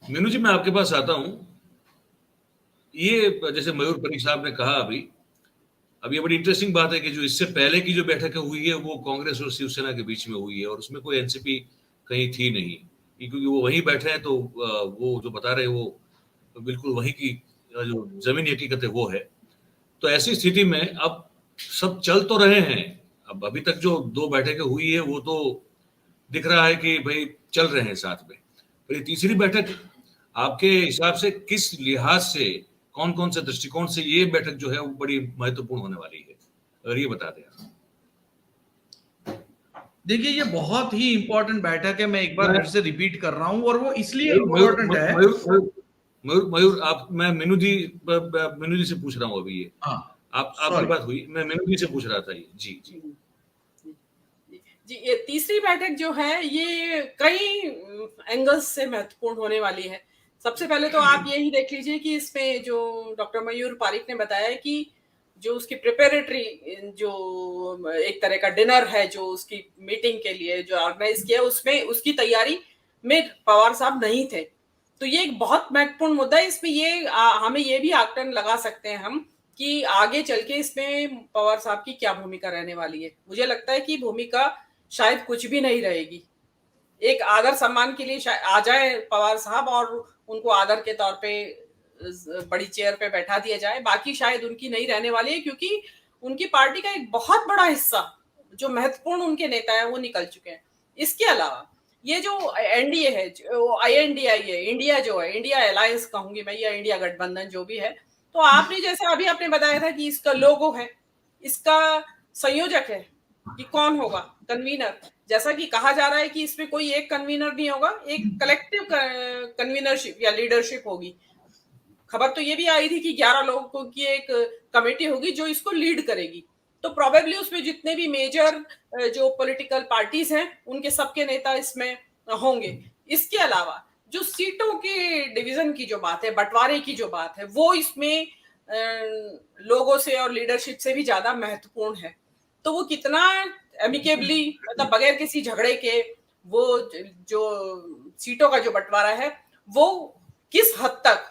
मीनू जी, मैं आपके पास आता हूँ। ये जैसे मयूर परीख साहब ने कहा अभी, अब ये बड़ी इंटरेस्टिंग बात है कि जो इससे पहले की जो बैठकें हुई है वो कांग्रेस और शिवसेना के बीच में हुई है और उसमें कोई एनसीपी कहीं थी नहीं। क्योंकि वो वहीं बैठे हैं तो वो जो बता रहे हैं वो बिल्कुल वहीं की जो ज़मीनी हकीकत है वो है। तो ऐसी स्थिति में अब सब चल तो रहे हैं। अब अभी तक जो 2 बैठकें हुई है वो तो दिख रहा है कि भई चल रहे हैं साथ में। पर ये तीसरी बैठक आपके हिसाब से किस लिहाज से, कौन-कौन से दृष्टिकोण से ये बैठक जो है वो बड़ी महत्वपूर्ण होने वाली है? अगर ये बता दें आप। देखिए, ये बहुत ही इंपॉर्टेंट बैठक है। मैं एक बार मैं फिर से रिपीट कर रहा हूं, और वो इसलिए मयूर मयूर इंपॉर्टेंट म है। मयूर मयूर मयूर मयूर आप मैं मीनू जी से पूछ रहा हूँ अभी ये। हाँ, आप आपकी सॉरी। बात हुई, मैं मीनू जी से पूछ रहा था ये। जी, जी। जी, ये तीसरी बैठक जो है ये कई एंगल्स से महत्वपूर्ण होने वाली है। सबसे पहले तो आप यही देख लीजिए कि इसमें जो डॉक्टर मयूर पारिक ने बताया कि जो उसकी प्रिपरेटरी जो एक तरह का डिनर है जो उसकी मीटिंग के लिए जो ऑर्गेनाइज किया उसमें उसकी तैयारी में पवार साहब नहीं थे। तो ये एक बहुत महत्वपूर्ण मुद्दा है। इसमें ये हमें ये भी आकलन लगा सकते हैं हम कि आगे चल के इसमें पवार साहब की क्या भूमिका रहने वाली है। मुझे लगता है कि भूमिका शायद कुछ भी नहीं रहेगी। एक आदर सम्मान के लिए आ जाए पवार साहब और उनको आदर के तौर पे बड़ी चेयर पे बैठा दिया जाए, बाकी शायद उनकी नहीं रहने वाली है क्योंकि उनकी पार्टी का एक बहुत बड़ा हिस्सा जो महत्वपूर्ण उनके नेता है वो निकल चुके हैं। इसके अलावा ये जो एनडीए है, जो आईएनडीआई है, इंडिया जो है, इंडिया अलायंस कहूंगी मैं या इंडिया गठबंधन जो भी है, तो आपने जैसे अभी आपने बताया था कि इसका लोगो है, इसका संयोजक है कि कौन होगा कन्वीनर। जैसा कि कहा जा रहा है कि इसमें कोई एक कन्वीनर नहीं होगा, एक कलेक्टिव कन्वीनरशिप या लीडरशिप होगी। खबर तो ये भी आई थी कि 11 लोगों की एक कमेटी होगी जो इसको लीड करेगी। तो प्रोबेबली उसमें जितने भी मेजर जो पॉलिटिकल पार्टीज हैं उनके सबके नेता इसमें होंगे। इसके अलावा जो सीटों के डिवीजन की जो बात है, बंटवारे की जो बात है, वो इसमें लोगों से और लीडरशिप से भी ज्यादा महत्वपूर्ण है। तो वो कितना एमिकेबली, मतलब बगैर किसी झगड़े के, वो जो सीटों का जो बंटवारा है वो किस हद तक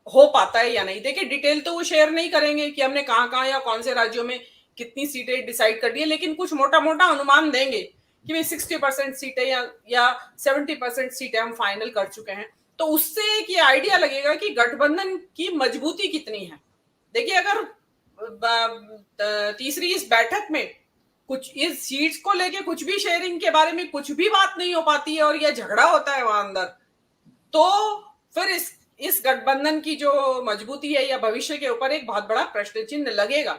हो पाता है या नहीं। देखिए, डिटेल तो वो शेयर नहीं करेंगे कि हमने कहाँ कहाँ या कौन से राज्यों में कितनी सीटें डिसाइड कर दी है, लेकिन कुछ मोटा मोटा अनुमान देंगे कि भाई 60% सीटें या 70% सीटें हम फाइनल कर चुके हैं। तो उससे एक ये आइडिया लगेगा कि गठबंधन की मजबूती कितनी है। देखिए, अगर तीसरी इस बैठक में कुछ इस सीट्स को लेके कुछ भी शेयरिंग के बारे में कुछ भी बात नहीं हो पाती है और यह झगड़ा होता है वहां अंदर, तो फिर इस गठबंधन की जो मजबूती है या भविष्य के ऊपर एक बहुत बड़ा प्रश्न चिन्ह लगेगा,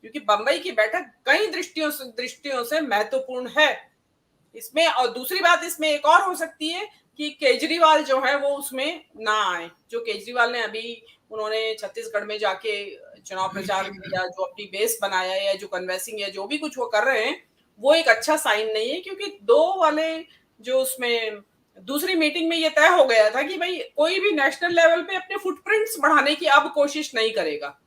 क्योंकि बंबई की बैठक कई दृष्टियों से महत्वपूर्ण है इसमें। और दूसरी बात इसमें एक और हो सकती है कि केजरीवाल जो है वो उसमें ना आए। जो केजरीवाल ने अभी उन्होंने छत्तीसगढ़ में जाके चुनाव प्रचार किया, जो अपनी बेस बनाया या जो कन्वेंसिंग या जो भी कुछ वो कर रहे हैं, वो एक अच्छा साइन नहीं है। क्योंकि दो वाले जो उसमें दूसरी मीटिंग में ये तय हो गया था कि भाई कोई भी नेशनल लेवल पे अपने फुटप्रिंट्स बढ़ाने की अब कोशिश नहीं करेगा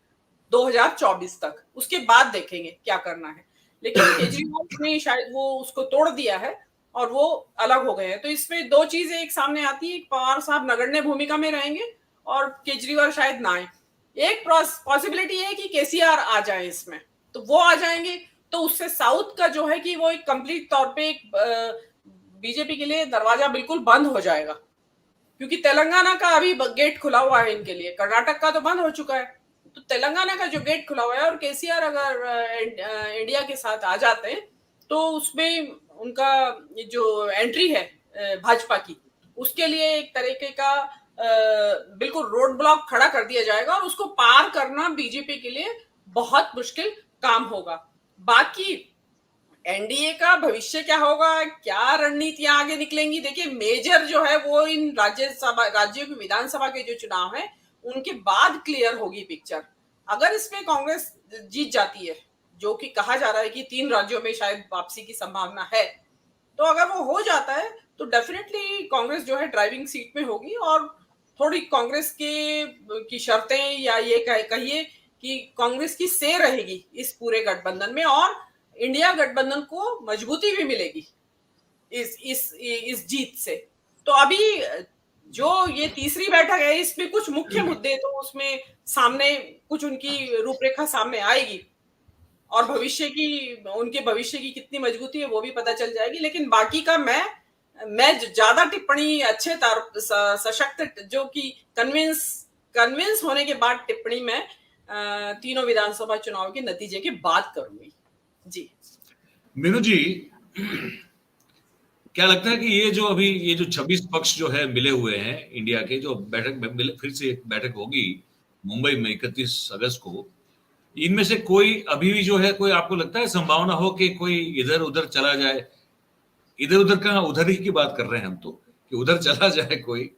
2024 तक, उसके बाद देखेंगे क्या करना है। लेकिन केजरीवाल ने शायद वो उसको तोड़ दिया है और वो अलग हो गए हैं। तो इसमें दो चीजें एक सामने आती है, पवार साहब नगण्य भूमिका में रहेंगे और केजरीवाल शायद ना आए। एक पॉसिबिलिटी है कि केसीआर आ जाए इसमें, तो वो आ जाएंगे तो उससे साउथ का जो है कि वो एक कंप्लीट तौर पे एक बीजेपी के लिए दरवाजा बिल्कुल बंद हो जाएगा, क्योंकि तेलंगाना का अभी गेट खुला हुआ है इनके लिए, कर्नाटक का तो बंद हो चुका है। तो तेलंगाना का जो गेट खुला हुआ है और केसीआर अगर इंडिया के साथ आ जाते हैं तो उसमें उनका जो एंट्री है भाजपा की, उसके लिए एक तरीके का बिल्कुल रोड ब्लॉक खड़ा कर दिया जाएगा और उसको पार करना बीजेपी के लिए बहुत मुश्किल काम होगा। बाकी एनडीए का भविष्य क्या होगा, क्या रणनीतियां आगे निकलेंगी, देखिए मेजर जो है वो इन राज्यों की विधानसभा के जो चुनाव है उनके बाद क्लियर होगी पिक्चर। अगर इसमें कांग्रेस जीत जाती है, जो कि कहा जा रहा है कि 3 राज्यों में शायद वापसी की संभावना है, तो अगर वो हो जाता है तो डेफिनेटली कांग्रेस जो है ड्राइविंग सीट में होगी। और थोड़ी कांग्रेस के की शर्तें या ये कहिए कि कांग्रेस की से रहेगी इस पूरे गठबंधन में, और इंडिया गठबंधन को मजबूती भी मिलेगी इस जीत से। तो अभी जो ये तीसरी बैठक है इसमें कुछ मुख्य मुद्दे तो उसमें सामने कुछ उनकी रूपरेखा सामने आएगी और उनके भविष्य की कितनी मजबूती है वो भी पता चल जाएगी। लेकिन बाकी का मैं ज्यादा टिप्पणी अच्छे सशक्त जो कि कन्विंस होने के बाद टिप्पणी में तीनों विधानसभा चुनाव के नतीजे के बाद करूंगी। जी मीनू जी, क्या लगता है कि ये जो 26 पक्ष जो है मिले हुए हैं इंडिया के, जो फिर से एक बैठक होगी मुंबई में 31 अगस्त को, इनमें से कोई अभी भी जो है, कोई आपको लगता है संभावना हो कि कोई इधर उधर चला जाए? इधर उधर कहाँ, उधर ही की बात कर रहे हैं हम तो, कि उधर चला जाए कोई,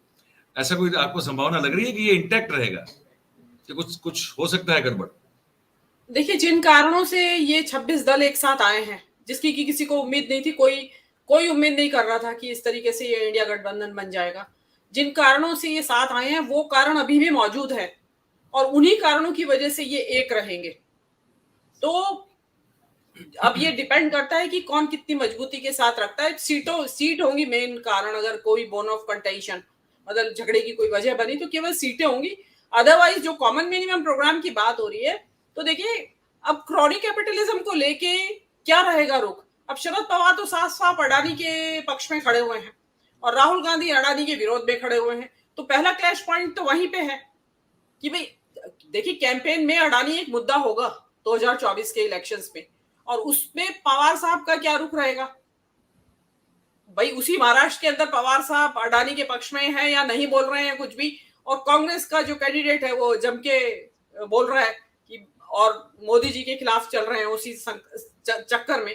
ऐसा कोई आपको संभावना लग रही है कि ये इंटैक्ट रहेगा, कि कुछ कुछ हो सकता है गड़बड़? देखिए, जिन कारणों से ये 26 दल एक साथ आए हैं, जिसकी कि किसी को उम्मीद नहीं थी, कोई उम्मीद नहीं कर रहा था कि इस तरीके से ये इंडिया गठबंधन बन जाएगा। जिन कारणों से ये साथ आए हैं वो कारण अभी भी मौजूद है और उन्हीं कारणों की वजह से ये एक रहेंगे। तो अब ये डिपेंड करता है कि कौन कितनी मजबूती के साथ रखता है। सीट होंगी मेन कारण। अगर कोई बोन ऑफ कंटेंशन मतलब झगड़े की कोई वजह बनी तो केवल सीटें होंगी। अदरवाइज जो कॉमन मिनिमम प्रोग्राम की बात हो रही है, तो देखिए अब क्रॉनिक कैपिटलिज्म को लेके क्या रहेगा रुख। अब शरद पवार तो साफ साफ अडानी के पक्ष में खड़े हुए हैं और राहुल गांधी अडानी के विरोध में खड़े हुए हैं। तो पहला क्लैश पॉइंट तो वहीं पे है कि भाई देखिए, कैंपेन में अडानी एक मुद्दा होगा 2024 के इलेक्शंस में, और उसमें पवार साहब का क्या रुख रहेगा। भाई उसी महाराष्ट्र के अंदर पवार साहब अडानी के पक्ष में है या नहीं बोल रहे हैं कुछ भी, और कांग्रेस का जो कैंडिडेट है वो जम के बोल रहा है कि और मोदी जी के खिलाफ चल रहे हैं उसी चक्कर में।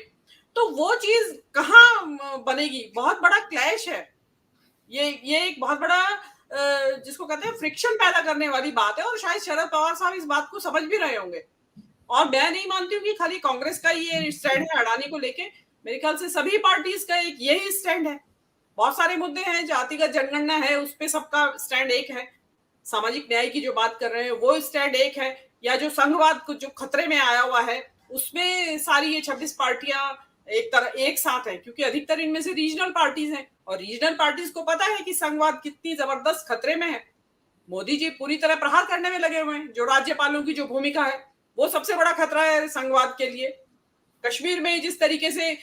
तो वो चीज कहाँ बनेगी, बहुत बड़ा क्लैश है ये एक बहुत बड़ा जिसको कहते हैं फ्रिक्शन पैदा करने वाली बात है, और शायद शरद पवार साहब इस बात को समझ भी रहे होंगे। और मैं नहीं मानती हूँ कि खाली कांग्रेस का ये स्टैंड है अडानी को लेके। मेरे ख्याल से सभी पार्टीज का एक यही स्टैंड है। बहुत सारे मुद्दे हैं, जातिगत जनगणना है, उस पे सबका स्टैंड एक है। सामाजिक न्याय की जो बात कर रहे हैं वो स्टैंड एक है, या जो संघवाद जो खतरे में आया हुआ है उसमें सारी ये 26 पार्टियां एक साथ है, क्योंकि अधिकतर इनमें से रीजनल पार्टीज हैं और रीजनल पार्टीज को पता है कि संघवाद कितनी जबरदस्त खतरे में है। मोदी जी पूरी तरह प्रहार करने में लगे हुए हैं। जो राज्यपालों की जो भूमिका है वो सबसे बड़ा खतरा है संघवाद के लिए। कश्मीर में जिस तरीके से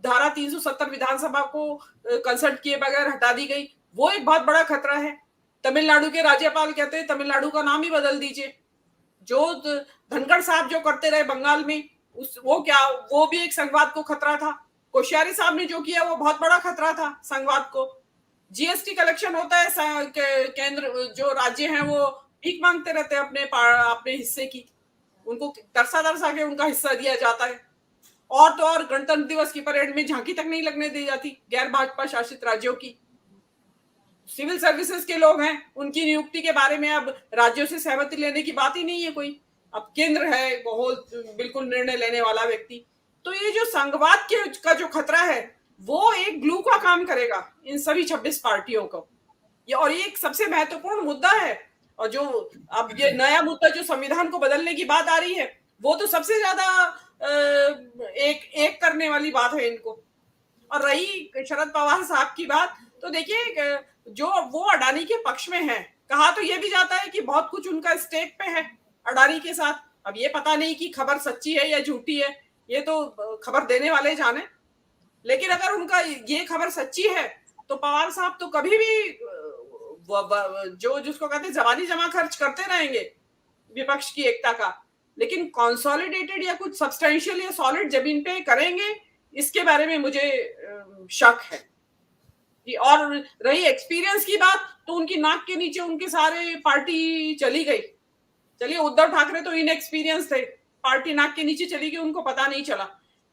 धारा 370 विधानसभा को कंसल्ट किए बगैर हटा दी गई, वो एक बहुत बड़ा खतरा है। तमिलनाडु के राज्यपाल कहते हैं तमिलनाडु का नाम ही बदल दीजिए। जो धनखड़ साहब जो करते रहे बंगाल में, वो भी एक संघवाद को खतरा था। कोश्यारी साहब ने जो किया वो बहुत बड़ा खतरा था संघवाद को। जीएसटी कलेक्शन होता है, केंद्र जो राज्य हैं वो भीख मांगते रहते हैं अपने हिस्से की, उनको तरसा के उनका हिस्सा दिया जाता है। और तो और गणतंत्र दिवस की परेड में झांकी तक नहीं लगने दी जाती गैर भाजपा शासित राज्यों की। सिविल सर्विसेज के लोग हैं, उनकी नियुक्ति के बारे में अब राज्यों से सहमति लेने की बात ही नहीं है कोई। अब केंद्र है वो बिल्कुल निर्णय लेने वाला व्यक्ति। तो ये जो संघवाद का जो खतरा है वो एक ग्लू का काम करेगा इन सभी 26 पार्टियों को। और ये एक सबसे महत्वपूर्ण मुद्दा है। और जो अब ये नया मुद्दा जो संविधान को बदलने की बात आ रही है, वो तो सबसे ज्यादा एक करने वाली बात है इनको। और रही शरद पवार साहब की बात, तो देखिए जो वो अडानी के पक्ष में है, कहा तो ये भी जाता है कि बहुत कुछ उनका स्टेक पे है अडानी के साथ। अब ये पता नहीं कि खबर सच्ची है या झूठी है, ये तो खबर देने वाले जाने। लेकिन अगर उनका ये खबर सच्ची है तो पवार साहब तो कभी भी जिसको कहते हैं जबानी जमा खर्च करते रहेंगे विपक्ष की एकता का, लेकिन कंसोलिडेटेड या कुछ सब्सटेंशियल या सॉलिड जमीन पे करेंगे, इसके बारे में मुझे शक है। और रही एक्सपीरियंस की बात, तो उनकी नाक के नीचे उनके सारे पार्टी चली गई। चलिए उद्धव ठाकरे तो इनएक्सपीरियंस थे, पार्टी नाक के नीचे चली गई, उनको पता नहीं चला।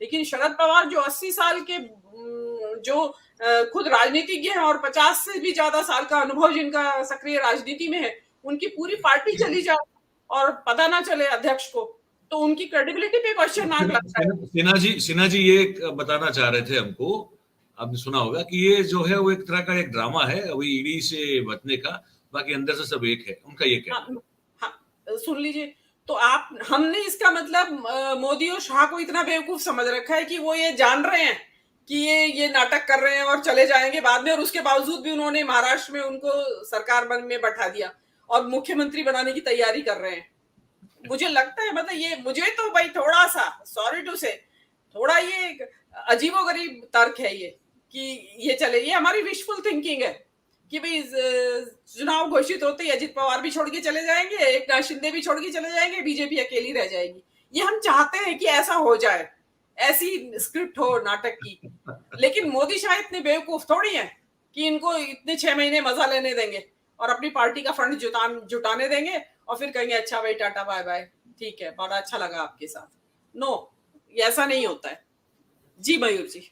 लेकिन शरद पवार जो 80 साल के जो खुद राजनीतिज्ञ हैं और 50 से भी ज्यादा साल का अनुभव जिनका सक्रिय राजनीति में है, उनकी पूरी पार्टी चली जाए और पता ना चले अध्यक्ष को, तो उनकी क्रेडिबिलिटी पे क्वेश्चन मार्क लगता है। सिन्हा जी ये बताना चाह रहे थे हमको, आपने सुना होगा कि ये जो है वो एक तरह का एक ड्रामा है अभी ईडी से बचने का, बाकी अंदर से सब एक है, उनका ये क्या? हाँ, सुन लीजिए। तो हमने इसका मतलब मोदी और शाह को इतना बेवकूफ समझ रखा है कि वो ये जान रहे हैं कि ये नाटक कर रहे हैं और चले जाएंगे बाद में, और उसके बावजूद भी उन्होंने महाराष्ट्र में उनको सरकार में बैठा दिया और मुख्यमंत्री बनाने की तैयारी कर रहे हैं। मुझे लगता है मतलब ये, मुझे तो भाई थोड़ा सा सॉरी टू से, थोड़ा ये अजीबोगरीब तर्क है ये कि ये चले, ये हमारी विशफुल थिंकिंग है कि भाई चुनाव घोषित होते ही अजित पवार भी छोड़ के चले जाएंगे, एकनाथ शिंदे भी छोड़ के चले जाएंगे, बीजेपी अकेली रह जाएगी। ये हम चाहते हैं कि ऐसा हो जाए, ऐसी स्क्रिप्ट हो नाटक की, लेकिन मोदी शायद इतने बेवकूफ थोड़ी है कि इनको इतने 6 महीने मजा लेने देंगे और अपनी पार्टी का फंड जुटाने देंगे और फिर कहेंगे अच्छा भाई टाटा बाय बाय, ठीक है, बड़ा अच्छा लगा आपके साथ। नो, ऐसा नहीं होता है। जी मयूर जी।